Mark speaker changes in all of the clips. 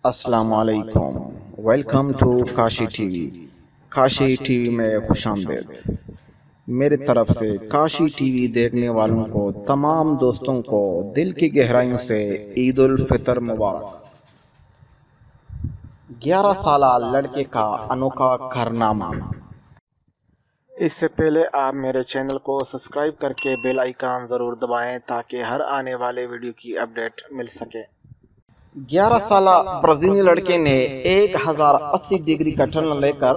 Speaker 1: السلام علیکم، welcome to Kashi TV. Kashi TV میں خوش آمدید۔ میری طرف سے کاشی ٹی وی دیکھنے والوں کو، تمام دوستوں کو دل کی گہرائیوں سے عید الفطر مبارک۔ 11 سالہ لڑکے کا انوکھا کارنامہ۔ اس سے پہلے آپ میرے چینل کو سبسکرائب کر کے بیل آئیکن ضرور دبائیں تاکہ ہر آنے والے ویڈیو کی اپڈیٹ مل سکے۔ 11 سالہ برازیلی لڑکے نے 1080 ڈگری کا ٹرن لے کر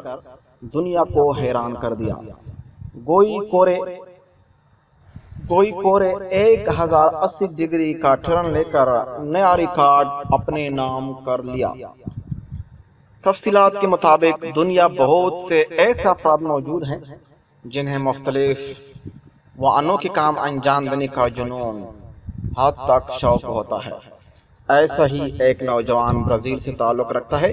Speaker 1: دنیا کو حیران کر دیا۔ گوئی کورے 1080 ڈگری کا ٹرن لے کر نیا ریکارڈ اپنے نام کر لیا۔ تفصیلات کے مطابق دنیا بہت سے ایسے افراد موجود ہیں جنہیں مختلف و انوکھے کام انجام دینے کا جنون حد تک شوق ہوتا ہے۔ ایسا ہی ایک نوجوان برازیل سے تعلق رکھتا ہے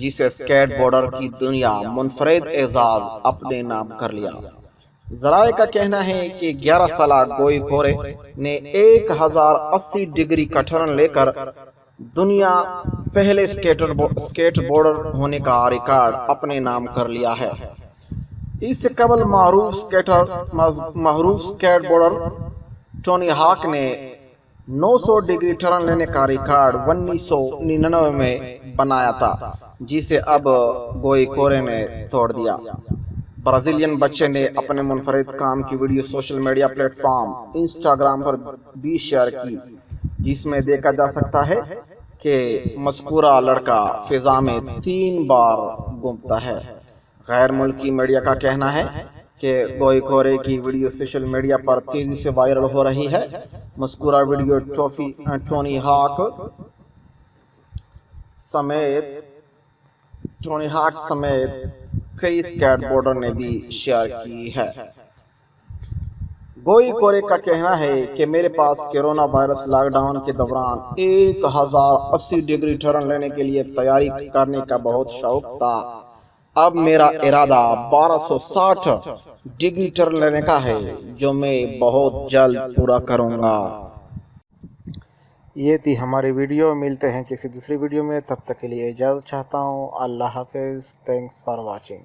Speaker 1: جسے سکیٹ بورڈر کی دنیا منفرد اعزاز اپنے نام کر لیا۔ ذرائع کا کہنا ہے کہ 11 سالہ گوئی کورے نے 1080 ڈگری کا ٹرن لے کر دنیا پہلے سکیٹ بورڈر ہونے کا ریکارڈ اپنے نام کر لیا ہے۔ اس سے قبل معروف سکیٹ بورڈر ٹونی ہاک نے 900 ڈگری ٹرن لینے کا ریکارڈ 1999 میں بنایا تھا، جسے اب گوئی کورے نے توڑ دیا۔ برازیلین بچے نے اپنے منفرد کام کی video social media platform Instagram پر بھی شیئر کی، جس میں دیکھا جا سکتا ہے کہ مذکورہ لڑکا فضا میں 3 بار گھومتا ہے۔ غیر ملکی میڈیا کا کہنا ہے کہ گوئی کورے کی ویڈیو سوشل میڈیا پر تیزی سے وائرل ہو رہی ہے۔ مذکورہ ویڈیو ٹونی ہاک سمیت کئی سکیٹ بورڈر نے بھی شیئر کی ہے۔ گوئی کورے کا کہنا ہے کہ میرے پاس کورونا وائرس لاک ڈاؤن کے دوران 1080 ڈگری ٹرن لینے کے لیے تیاری کرنے کا بہت شوق تھا۔ اب میرا ارادہ 1260 ڈگری ٹرن لینے کا ہے، جو میں بہت جلد پورا کروں گا۔ یہ تھی ہماری ویڈیو۔ ملتے ہیں کسی دوسری ویڈیو میں، تب تک کے لیے اجازت چاہتا ہوں۔ اللہ حافظ۔ Thanks for watching.